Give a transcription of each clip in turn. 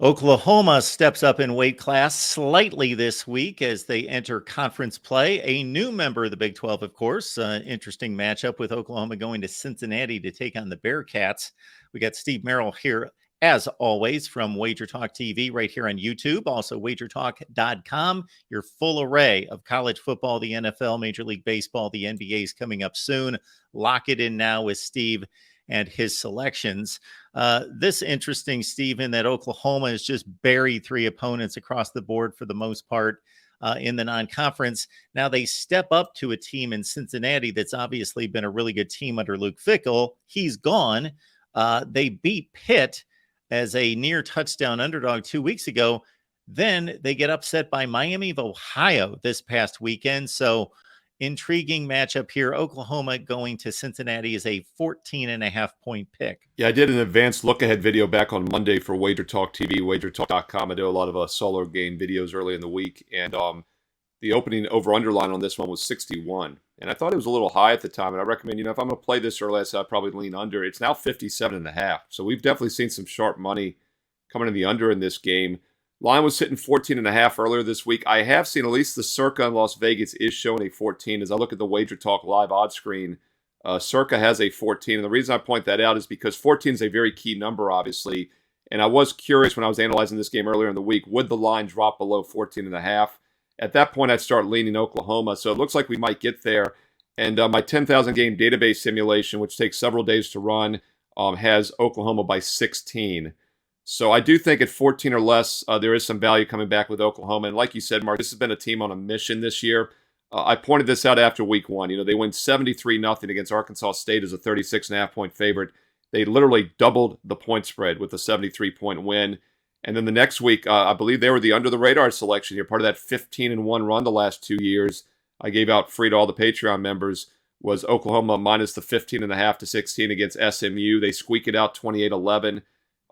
Oklahoma steps up in weight class slightly this week as they enter conference play. A new member of the Big 12, of course. Interesting matchup with Oklahoma going to Cincinnati to take on the Bearcats. We got Steve Merrill here, as always, from Wager Talk TV right here on YouTube. Also, wagertalk.com. Your full array of college football, the NFL, Major League Baseball, the NBA is coming up soon. Lock it in now with Steve and his selections. This interesting, Stephen, that Oklahoma has just buried three opponents across the board for the most part in the non-conference. Now they step up to a team in Cincinnati that's obviously been a really good team under Luke Fickell. He's gone. They beat Pitt as a near touchdown underdog 2 weeks ago. Then they get upset by Miami of Ohio this past weekend. So intriguing matchup here. Oklahoma going to Cincinnati is a 14.5-point pick. Yeah, I did an advanced look-ahead video back on Monday for Wager Talk TV, wagertalk.com. I do a lot of solo game videos early in the week, and the opening over-under line on this one was 61. And I thought it was a little high at the time, and I recommend, if I'm going to play this early, I'd probably lean under. It's now 57.5, so we've definitely seen some sharp money coming in the under in this game. Line was sitting 14.5 earlier this week. I have seen at least the Circa in Las Vegas is showing a 14. As I look at the Wager Talk live odds screen, Circa has a 14. And the reason I point that out is because 14 is a very key number, obviously. And I was curious when I was analyzing this game earlier in the week, would the line drop below 14.5? At that point, I'd start leaning Oklahoma. So it looks like we might get there. And my 10,000 game database simulation, which takes several days to run, has Oklahoma by 16. So I do think at 14 or less, there is some value coming back with Oklahoma. And like you said, Mark, this has been a team on a mission this year. I pointed this out after week one. They win 73-0 against Arkansas State as a 36.5-point favorite. They literally doubled the point spread with a 73-point win. And then the next week, I believe they were the under-the-radar selection here, part of that 15-1 run the last 2 years. I gave out free to all the Patreon members, was Oklahoma minus the 15.5 to 16 against SMU. They squeak it out 28-11.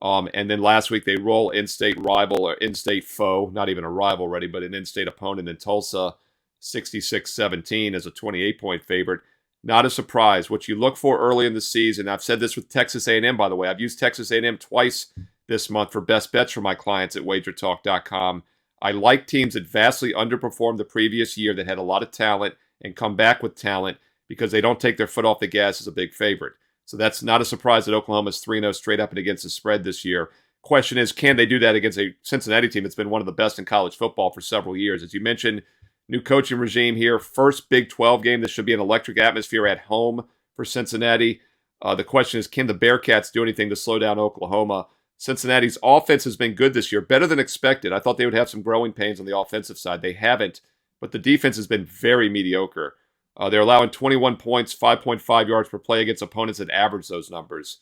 And then last week they roll in-state rival or in-state foe, not even a rival already, but an in-state opponent in Tulsa, 66-17 as a 28-point favorite. Not a surprise. What you look for early in the season, I've said this with Texas A&M, by the way. I've used Texas A&M twice this month for best bets for my clients at wagertalk.com. I like teams that vastly underperformed the previous year that had a lot of talent and come back with talent because they don't take their foot off the gas as a big favorite. So that's not a surprise that Oklahoma's 3-0 straight up and against the spread this year. Question is, can they do that against a Cincinnati team that's been one of the best in college football for several years? As you mentioned, new coaching regime here. First Big 12 game. This should be an electric atmosphere at home for Cincinnati. The question is, can the Bearcats do anything to slow down Oklahoma? Cincinnati's offense has been good this year, better than expected. I thought they would have some growing pains on the offensive side. They haven't, but the defense has been very mediocre. They're allowing 21 points, 5.5 yards per play against opponents that average those numbers.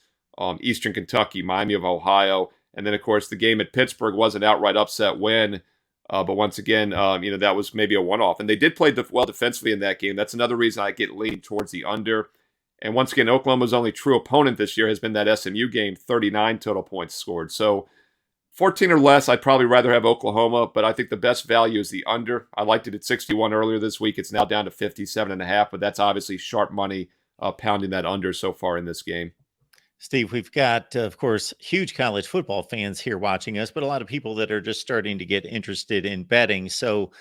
Eastern Kentucky, Miami of Ohio, and then, of course, the game at Pittsburgh was an outright upset win. But once again, that was maybe a one-off. And they did play well defensively in that game. That's another reason I get leaning towards the under. And once again, Oklahoma's only true opponent this year has been that SMU game, 39 total points scored. So 14 or less, I'd probably rather have Oklahoma, but I think the best value is the under. I liked it at 61 earlier this week. It's now down to 57.5, but that's obviously sharp money pounding that under so far in this game. Steve, we've got, of course, huge college football fans here watching us, but a lot of people that are just starting to get interested in betting. So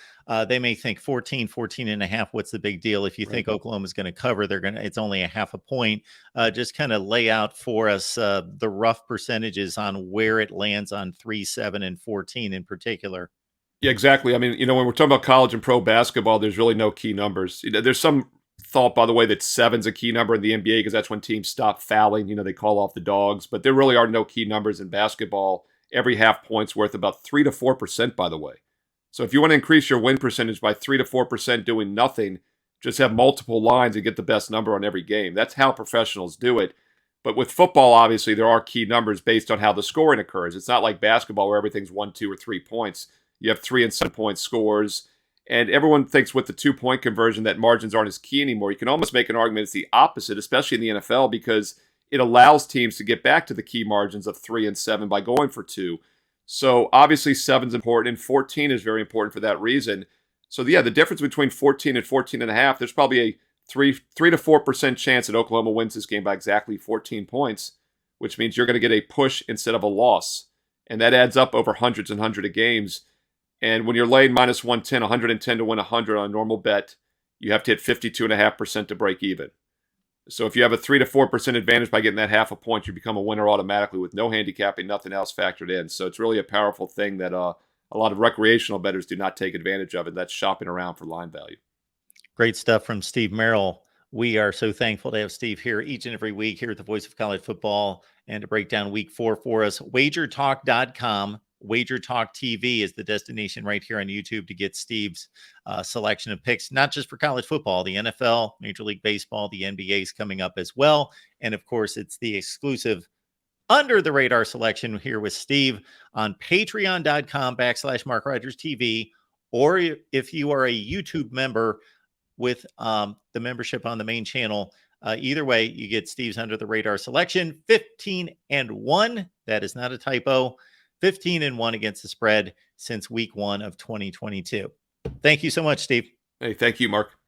they may think 14 and a half, what's the big deal? If you think Oklahoma's going to cover, it's only a half a point. Just kind of lay out for us the rough percentages on where it lands on 3, 7, and 14 in particular. Yeah, exactly. I mean, when we're talking about college and pro basketball, there's really no key numbers. There's some thought, by the way, that 7's a key number in the NBA because that's when teams stop fouling. They call off the dogs. But there really are no key numbers in basketball. Every half point's worth about 3 to 4%, by the way. So if you want to increase your win percentage by 3 to 4% doing nothing, just have multiple lines and get the best number on every game. That's how professionals do it. But with football, obviously, there are key numbers based on how the scoring occurs. It's not like basketball where everything's 1, 2, or 3 points. You have 3 and 7 point scores. And everyone thinks with the 2-point conversion that margins aren't as key anymore. You can almost make an argument it's the opposite, especially in the NFL, because it allows teams to get back to the key margins of 3 and 7 by going for 2. So obviously 7's important, and 14 is very important for that reason. So yeah, the difference between 14 and 14.5, there's probably a 3 to 4% chance that Oklahoma wins this game by exactly 14 points, which means you're going to get a push instead of a loss. and that adds up over hundreds and hundreds of games. And when you're laying minus 110, 110 to win 100 on a normal bet, you have to hit 52.5% to break even. So if you have a 3 to 4% advantage by getting that half a point, you become a winner automatically with no handicapping, nothing else factored in. So it's really a powerful thing that a lot of recreational bettors do not take advantage of, and that's shopping around for line value. Great stuff from Steve Merrill. We are so thankful to have Steve here each and every week here at the Voice of College Football and to break down week 4 for us. WagerTalk.com. Wager Talk TV is the destination right here on YouTube to get Steve's selection of picks, not just for college football, the NFL, Major League Baseball, the NBA is coming up as well. And of course, it's the exclusive under the radar selection here with Steve on patreon.com/Mark Rogers TV. Or if you are a YouTube member with the membership on the main channel, either way, you get Steve's under the radar selection. 15-1. That is not a typo. 15-1 against the spread since week 1 of 2022. Thank you so much, Steve. Hey, thank you, Mark.